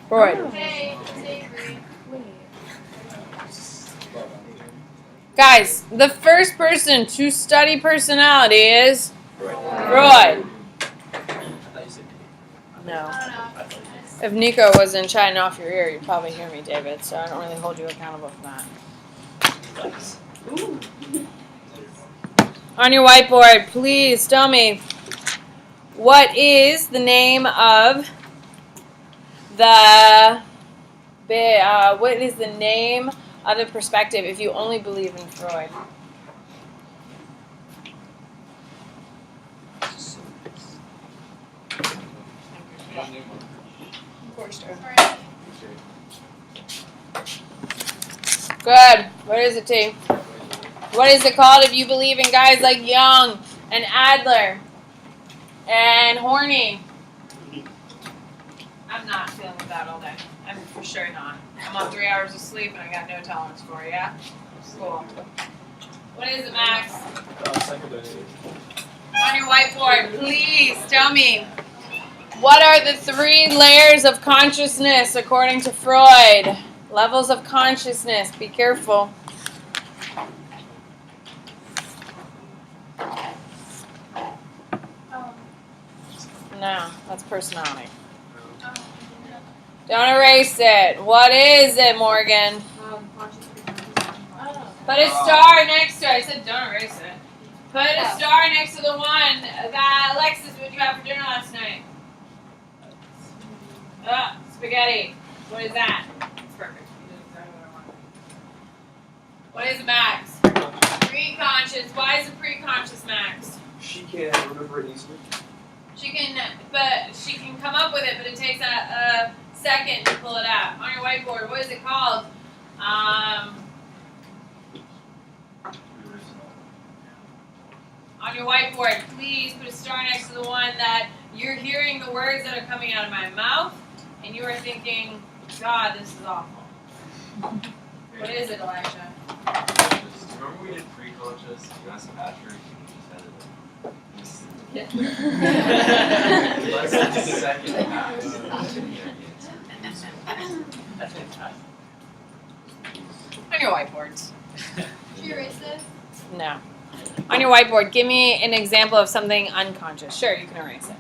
Freud. Hey, Avery. Guys, the first person to study personality is Freud. No. If Nico was in chatting off your ear, you'd probably hear me, David, so I don't really hold you accountable for that. On your whiteboard, please tell me, what is the name of the perspective if you only believe in Freud? Good. What is it, T? What is it called if you believe in guys like Jung and Adler and Horney? I'm not feeling that all day. I'm for sure not. I'm on 3 hours of sleep and I got no tolerance for it, yeah? Cool. What is it, Max? On your whiteboard, please tell me, what are the 3 layers of consciousness according to Freud? Levels of consciousness. Be careful. No, that's personality. Don't erase it. What is it, Morgan? Put a star next to it. I said don't erase it. Put a star next to the one that Alexis, what did you have for dinner last night? Spaghetti. What is that? It's perfect. You did exactly what I wanted. What is it, Max? Preconscious. Why is it preconscious, Max? She can remember it easily. She can come up with it, but it takes a second to pull it out. On your whiteboard, what is it called? On your whiteboard, please put a star next to the one that you're hearing the words that are coming out of my mouth, and you are thinking, God, this is awful. What is it, Elijah? Remember we did pre-conscious? You asked Patrick, he just had it. Less than a second passed. That's fantastic. On your whiteboards. Did you erase this? No. On your whiteboard, give me an example of something unconscious. Sure, you can erase it.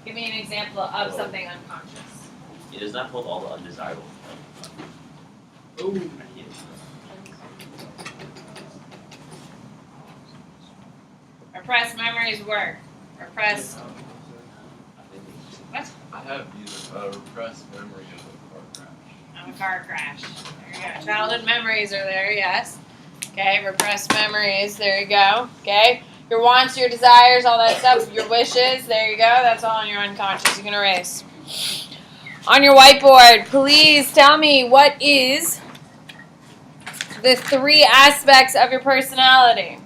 Give me an example of something unconscious. It does not hold all the undesirable. Ooh. Repressed memories work. Repressed. What? I have these repressed memory of a car crash. Of a car crash. There you go. Childhood memories are there, yes. Okay, repressed memories, there you go. Okay. Your wants, your desires, all that stuff, your wishes, there you go. That's all in your unconscious. You can erase. On your whiteboard, please tell me, what is the 3 aspects of your personality,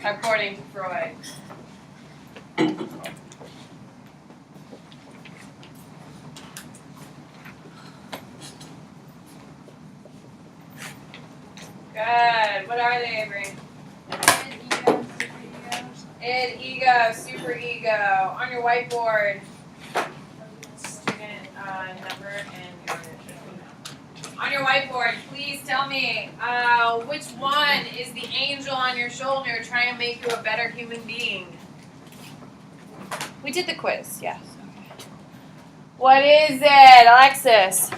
according to Freud? Good. What are they, Avery? Id, ego, super ego. On your whiteboard, student number and your initial. On your whiteboard, please tell me which one is the angel on your shoulder trying to make you a better human being? We did the quiz, yes. Okay. What is it, Alexis?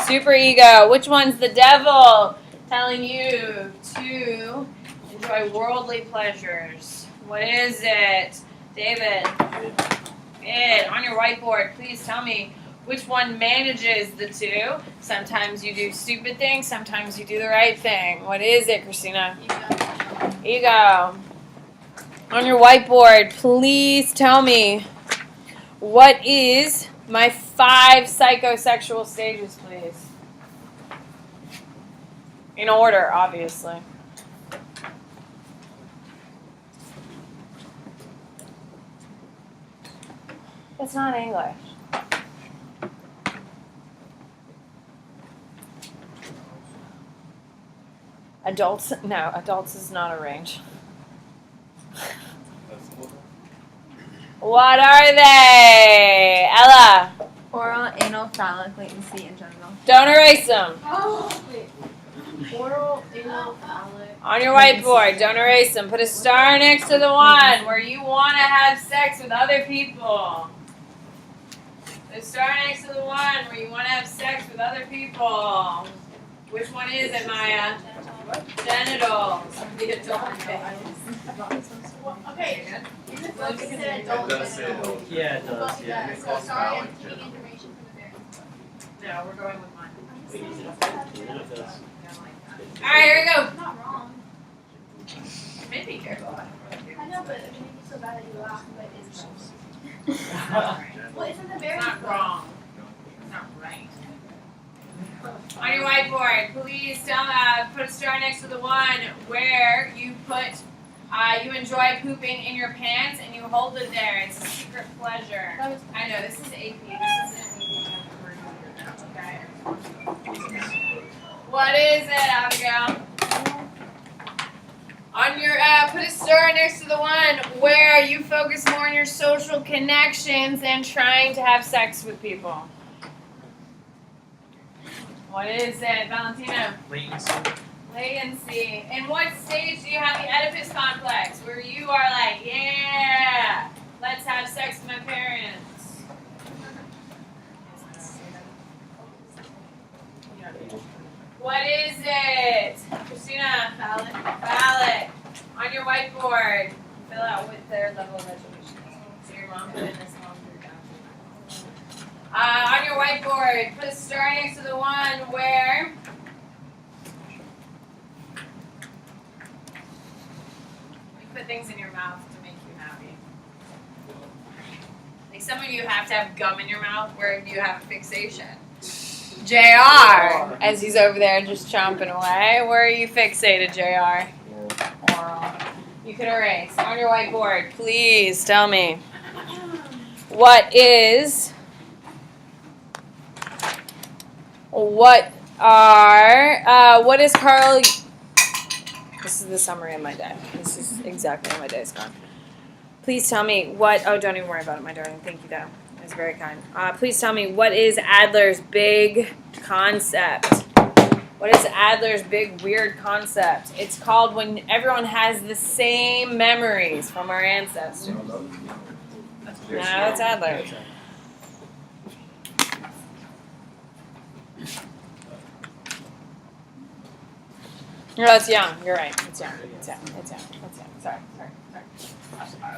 Super ego. Which one's the devil telling you to enjoy worldly pleasures? What is it? David? Id. On your whiteboard, please tell me which one manages the 2. Sometimes you do stupid things, sometimes you do the right thing. What is it, Christina? Ego. On your whiteboard, please tell me, what is my 5 psychosexual stages, please? In order, obviously. It's not English. Adults? No, adults is not a range. What are they? Ella? Oral, anal, phallic, latency, and genital. Don't erase them. Oh, wait. Oral, anal, phallic. On your whiteboard, don't erase them. Put a star next to the one where you want to have sex with other people. Put a star next to the one where you want to have sex with other people. Which one is it, Maya? Genitals. The adult phase. Okay. In the book, it said It adult does say genital. adult. Yeah, it Well, does. yeah, It so calls sorry, I'm phallic taking genital. information from the very. No, we're going with mine. Wait, is it I okay? don't like that. Alright, here we go. I'm not wrong. Maybe careful. I know, but it makes me so bad that you laugh, but it's wrong. It's not right. Well, it's in the very It's not book. wrong. It's not right. On your whiteboard, please put a star next to the one where you put, you enjoy pooping in your pants and you hold it there. It's a secret pleasure. That was I know, this is AP. This isn't okay? What is it, Abigail? On your, put a star next to the one where you focus more on your social connections and trying to have sex with people. What is it, Valentina? Latency. Latency. In what stage do you have the Oedipus complex where you are like, yeah, let's have sex with my parents? What is it? Christina? Phallic. Ballot. On your whiteboard, fill out what their level of education is. So your mom put in this one through down. On your whiteboard, put a star next to the one where you put things in your mouth to make you happy. Like some of you have to have gum in your mouth where you have a fixation. JR, as he's over there just chomping away. Where are you fixated, JR? Oral. You can erase. On your whiteboard, please tell me. What is Carl? This is the summary of my day. This is exactly how my day's gone. Please tell me don't even worry about it, my darling. Thank you, though. That's very kind. Please tell me, what is Adler's big concept? What is Adler's big weird concept? It's called when everyone has the same memories from our ancestors. No, that's Adler. No, that's Young. You're right. It's Young. It's Young. It's Young. It's Young. Sorry.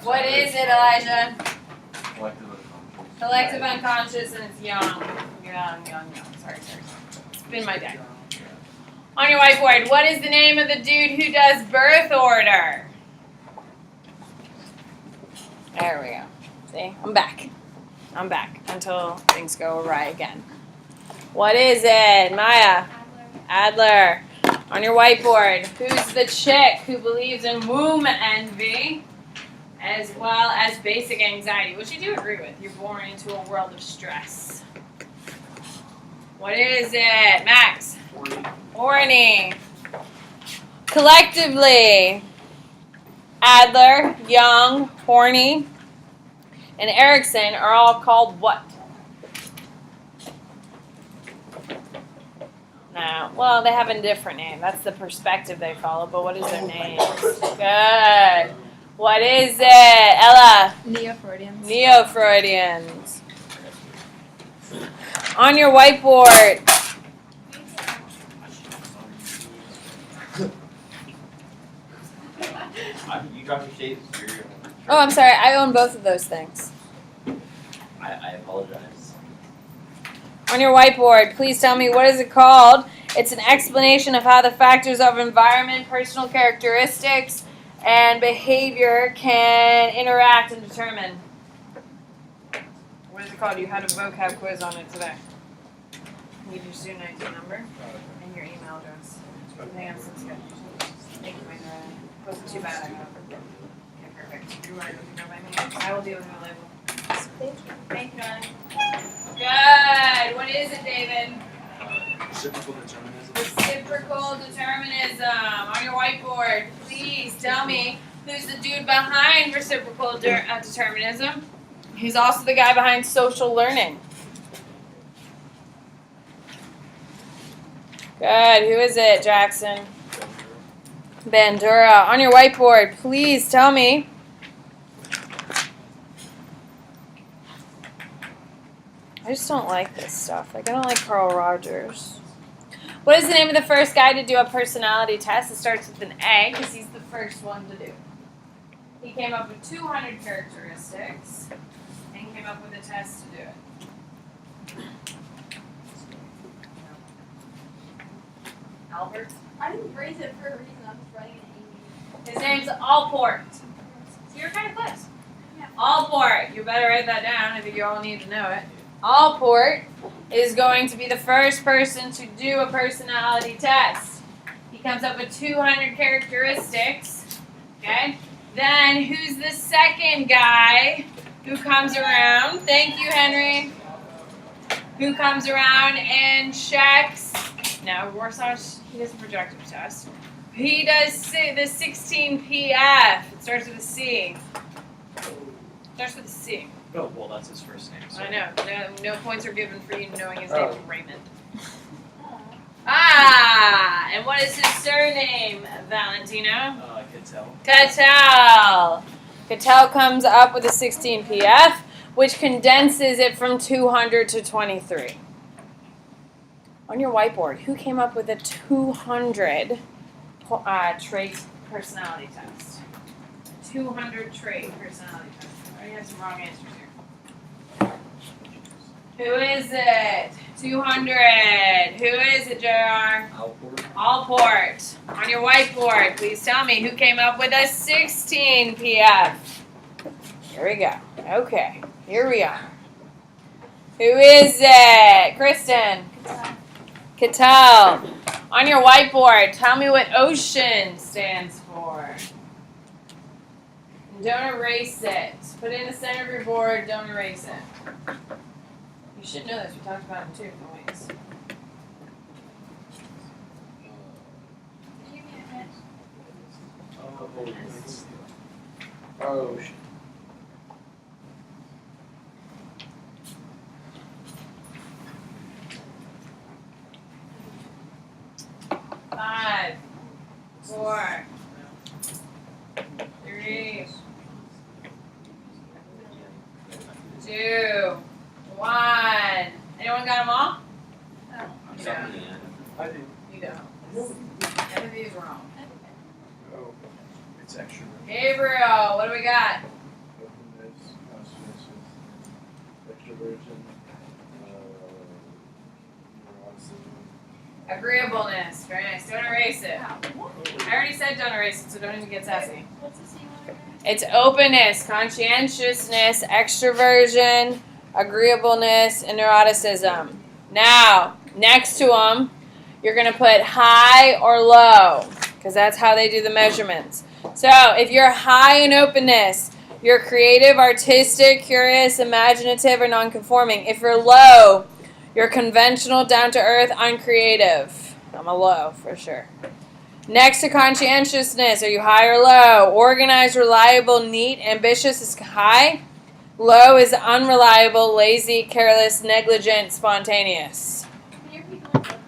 What is it, Elijah? Collective unconscious, and it's Young. Young. Sorry. It's been my day. On your whiteboard, what is the name of the dude who does birth order? There we go. See? I'm back until things go awry again. What is it? Maya? Adler. On your whiteboard, who's the chick who believes in womb envy as well as basic anxiety, which I do agree with. You're born into a world of stress. What is it? Max? Horny. Collectively, Adler, Young, Horny, and Erickson are all called what? No. Well, they have a different name. That's the perspective they follow, but what is their name? Good. What is it? Ella? Neo-Freudians. Neo-Freudians. On your whiteboard. You dropped your shades. Oh, I'm sorry. I own both of those things. I apologize. On your whiteboard, please tell me, what is it called? It's an explanation of how the factors of environment, personal characteristics, and behavior can interact and determine. What is it called? You had a vocab quiz on it today. Need your student ID number and your email address. Hang on, sounds good. Thank you, my darling. Wasn't too bad, I got it. Okay, perfect. You want to go by me? I will deal with your label. Thank you, darling. Good. What is it, David? Reciprocal determinism. Reciprocal determinism. On your whiteboard, please tell me who's the dude behind reciprocal determinism. He's also the guy behind social learning. Good. Who is it, Jackson? Bandura. On your whiteboard, please tell me. I just don't like this stuff. Like, I don't like Carl Rogers. What is the name of the first guy to do a personality test? It starts with an A because he's the first one to do it. He came up with 200 characteristics and came up with a test to do it. Albert? I didn't raise it for a reason. I'm just writing it. His name's Allport. So you're kind of close. Allport. You better write that down. I think you all need to know it. Allport is going to be the first person to do a personality test. He comes up with 200 characteristics. Okay? Then who's the second guy who comes around? Thank you, Henry. Who comes around and checks. Now, Warsaw, he does a projective test. He does the 16PF. It starts with a C. Starts with a C. Oh, well, that's his first name. So. I know. No points are given for you knowing his name is Raymond. Ah! And what is his surname, Valentino? Cattell. Cattell. Cattell comes up with a 16PF, which condenses it from 200 to 23. On your whiteboard, who came up with a 200 trait personality test? 200 trait personality test. I already have some wrong answers here. Who is it? 200. Who is it, JR? Allport. On your whiteboard, please tell me who came up with a 16 PF. Here we go. Okay, here we are. Who is it? Kristen. Cattell. On your whiteboard, tell me what ocean stands for. And don't erase it. Put it in the center of your board. Don't erase it. You should know this. We talked about it too. Noise. Oh, shit. Five, 4, 3, 2, 1. Anyone got them all? You don't. I do. You don't. None of these wrong. Oh, It's extra. Gabriel, what do we got? openness, conscientiousness, extroversion, neuroticism. Agreeableness. Very nice. Don't erase it. I already said don't erase it, so don't even get sassy. What's the same one again? It's openness, conscientiousness, extroversion, agreeableness, and neuroticism. Now, next to them, you're going to put high or low, because that's how they do the measurements. So, if you're high in openness, you're creative, artistic, curious, imaginative, or nonconforming. If you're low, you're conventional, down-to-earth, uncreative. I'm a low, for sure. Next to conscientiousness, are you high or low? Organized, reliable, neat, ambitious is high. Low is unreliable, lazy, careless, negligent, spontaneous. Can you repeat the one?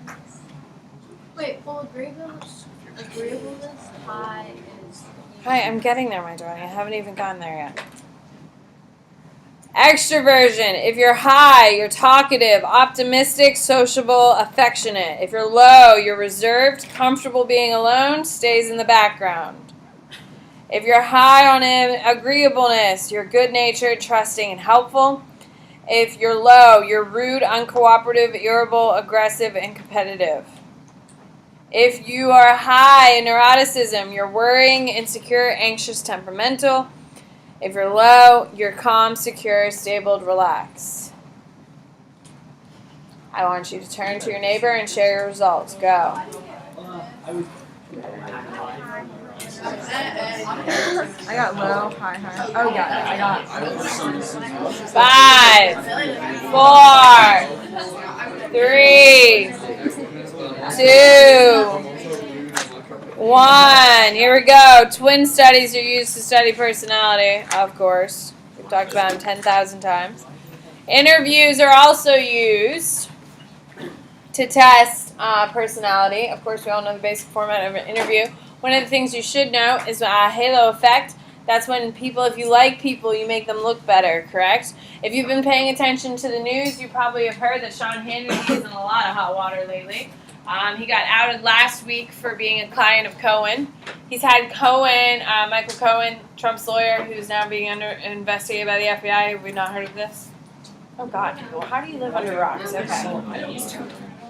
Wait, well, agreeableness, high is. Hi, I'm getting there, my darling. I haven't even gotten there yet. Extroversion. If you're high, you're talkative, optimistic, sociable, affectionate. If you're low, you're reserved, comfortable being alone, stays in the background. If you're high on agreeableness, you're good-natured, trusting, and helpful. If you're low, you're rude, uncooperative, irritable, aggressive, and competitive. If you are high in neuroticism, you're worrying, insecure, anxious, temperamental. If you're low, you're calm, secure, stable, relaxed. I want you to turn to your neighbor and share your results. Go. I got low, high, high. Oh, yeah, I got 5, 4, 3, 2, 1. Here we go. Twin studies are used to study personality, of course. We've talked about them 10,000 times. Interviews are also used to test personality. Of course, we all know the basic format of an interview. One of the things you should know is halo effect. That's when people, if you like people, you make them look better, correct? If you've been paying attention to the news, you probably have heard that Sean Hannity is in a lot of hot water lately. He got outed last week for being a client of Cohen. He's had Cohen, Michael Cohen, Trump's lawyer, who's now being investigated by the FBI. Have we not heard of this? Oh, God, people, how do you live under rocks? Okay.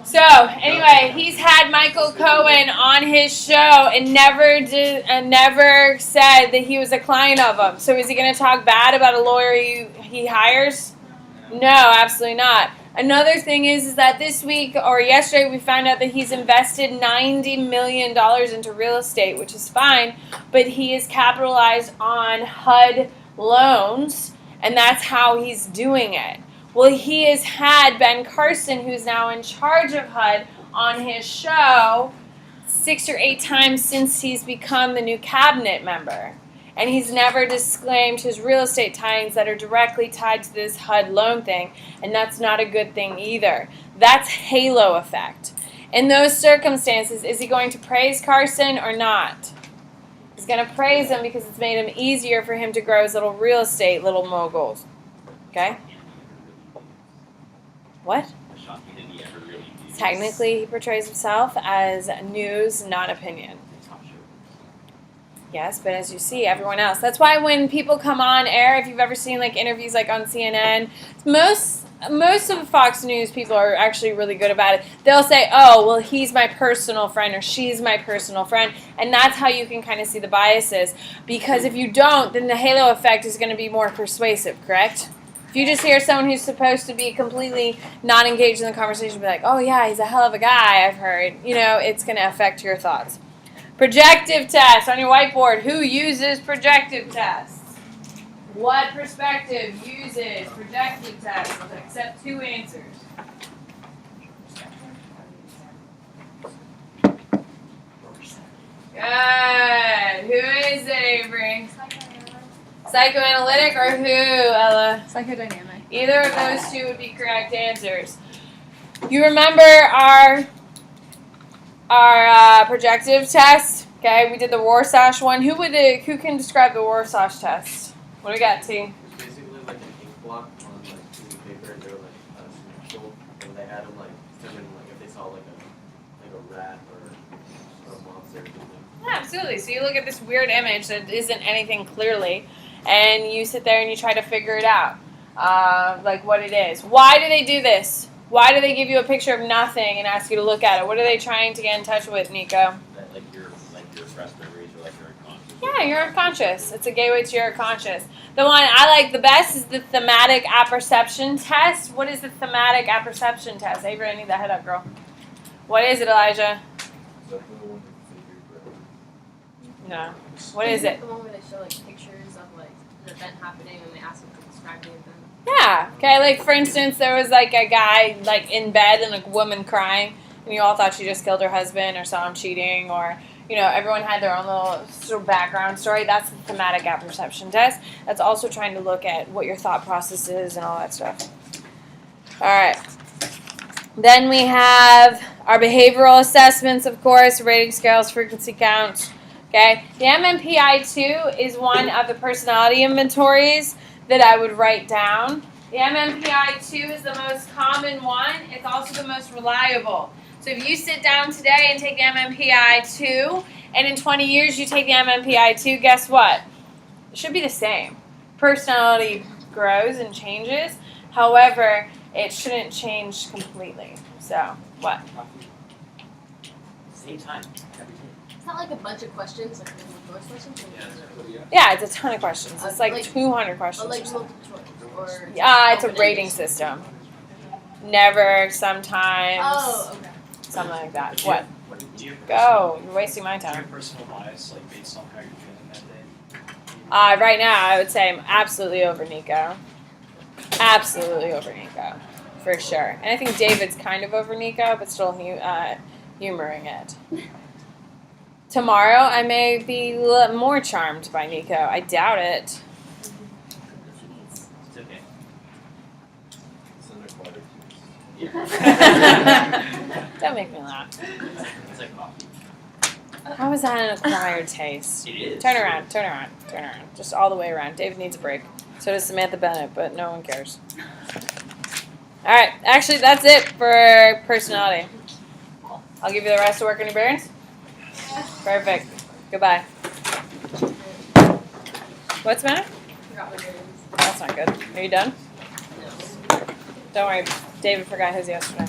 So, anyway, he's had Michael Cohen on his show and never said that he was a client of him. So is he going to talk bad about a lawyer he hires? No, absolutely not. Another thing is that this week or yesterday we found out that he's invested $90 million into real estate, which is fine, but he is capitalized on HUD loans, and that's how he's doing it. Well, he has had Ben Carson, who's now in charge of HUD, on his show 6 or 8 times since he's become the new cabinet member. And he's never disclaimed his real estate tie-ins that are directly tied to this HUD loan thing. And that's not a good thing either. That's halo effect. In those circumstances, is he going to praise Carson or not? He's going to praise him because it's made him easier for him to grow his little real estate, little moguls. Okay? What? Technically, he portrays himself as news, not opinion. Yes, but as you see, everyone else. That's why when people come on air, if you've ever seen like interviews like on CNN, most of Fox News people are actually really good about it. They'll say, oh, well, he's my personal friend or she's my personal friend. And that's how you can kind of see the biases. Because if you don't, then the halo effect is going to be more persuasive, correct? If you just hear someone who's supposed to be completely not engaged in the conversation, be like, oh, yeah, he's a hell of a guy, I've heard. You know, it's going to affect your thoughts. Projective test on your whiteboard. Who uses projective tests? What perspective uses projective tests? Accept 2 answers. Good. Who is it, Avery? Psychoanalytic or who, Ella? Psychodynamic. Either of those 2 would be correct answers. You remember our projective test? Okay, we did the Rorschach one. Who can describe the Rorschach test? What do we got, T? It's basically like an ink block on like piece of paper, and they're like symmetrical, and they had them like determine like if they saw like a rat or a monster or something. Yeah, absolutely. So you look at this weird image that isn't anything clearly, and you sit there and you try to figure it out, like what it is. Why do they do this? Why do they give you a picture of nothing and ask you to look at it? What are they trying to get in touch with, Nico? That like your repressed memories or like your unconscious. Yeah, you're unconscious. It's a gateway to your conscious. The one I like the best is the thematic apperception test. What is the thematic apperception test? Avery, I need that head up, girl. What is it, Elijah? Is that the one with No. What is it? The one where they show like pictures of like an event happening and they ask them to describe the event. Yeah. Okay, like for instance, there was like a guy like in bed and a woman crying, and you all thought she just killed her husband or saw him cheating, or you know, everyone had their own little sort of background story. That's the thematic apperception test. That's also trying to look at what your thought process is and all that stuff. All right. Then we have our behavioral assessments, of course, rating scales, frequency counts. Okay. The MMPI-2 is one of the personality inventories that I would write down. The MMPI-2 is the most common one. It's also the most reliable. So if you sit down today and take the MMPI-2, and in 20 years you take the MMPI-2, guess what? It should be the same. Personality grows and changes. However, it shouldn't change completely. So, what? Same time. It's not like a bunch of questions, like multiple choice questions. Yeah, it's a ton of questions. It's like 200 questions. Or like or something. multiple choice. Or It's a rating system. Never, sometimes, Oh, okay. something like that. Do you- What? Do you Go. You're wasting my Do you time. have personal bias, like based on how you're feeling that day? Right now, I would say I'm absolutely over Nico. Absolutely over Nico. For sure. And I think David's kind of over Nico, but still humoring it. Tomorrow, I may be more charmed by Nico. I doubt it. It's okay. It's an acquired taste. Yeah. Don't make me laugh. It's like coffee. How is that an acquired taste? It is. Turn around. Just all the way around. David needs a break. So does Samantha Bennett, but no one cares. All right. Actually, that's it for personality. I'll give you the rest to work on your bearings. Perfect. Goodbye. What's the matter? Forgot what it is. That's not good. Are you done? Don't worry. David forgot his yesterday.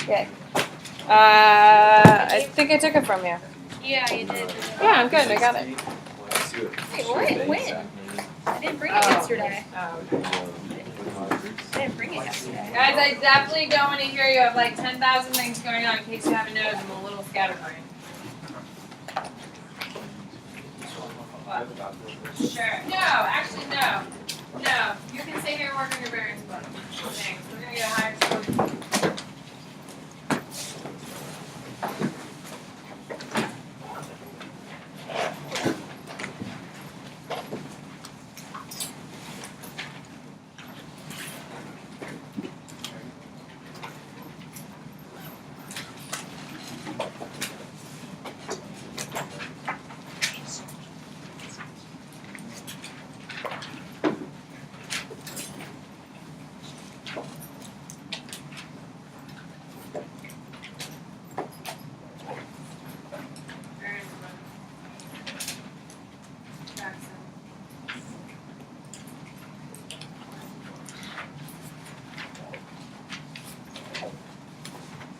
Okay. I think I took it from you. Yeah, you did. Yeah, I'm good. I got it. Wait, what? When? I didn't bring it yesterday. Oh, okay. I didn't bring it yesterday. Guys, I definitely don't want to hear you have like 10,000 things going on in case you haven't noticed. I'm a little scatterbrained. What? Sure. No, actually, no. No. You can stay here and work on your bearings, but thanks. We're going to get a higher score.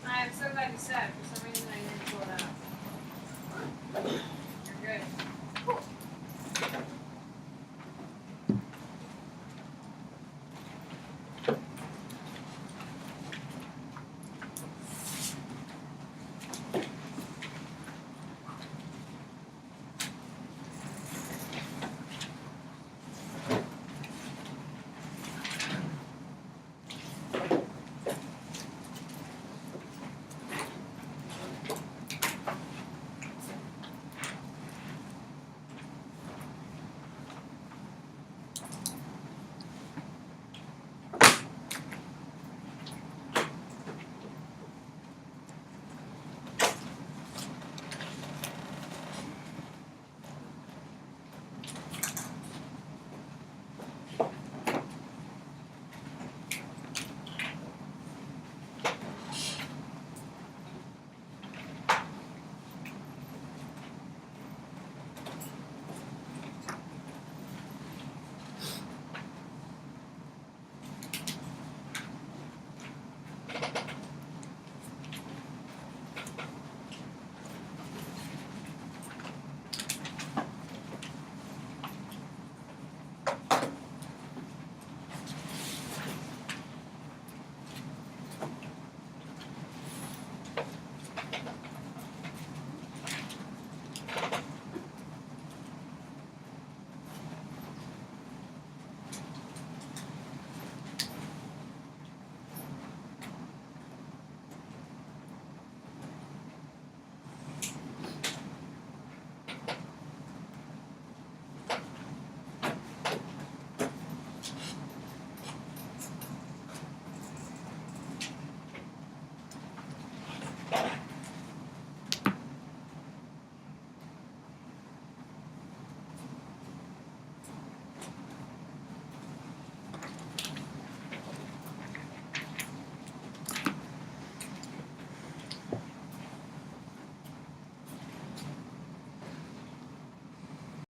I'm so glad you said.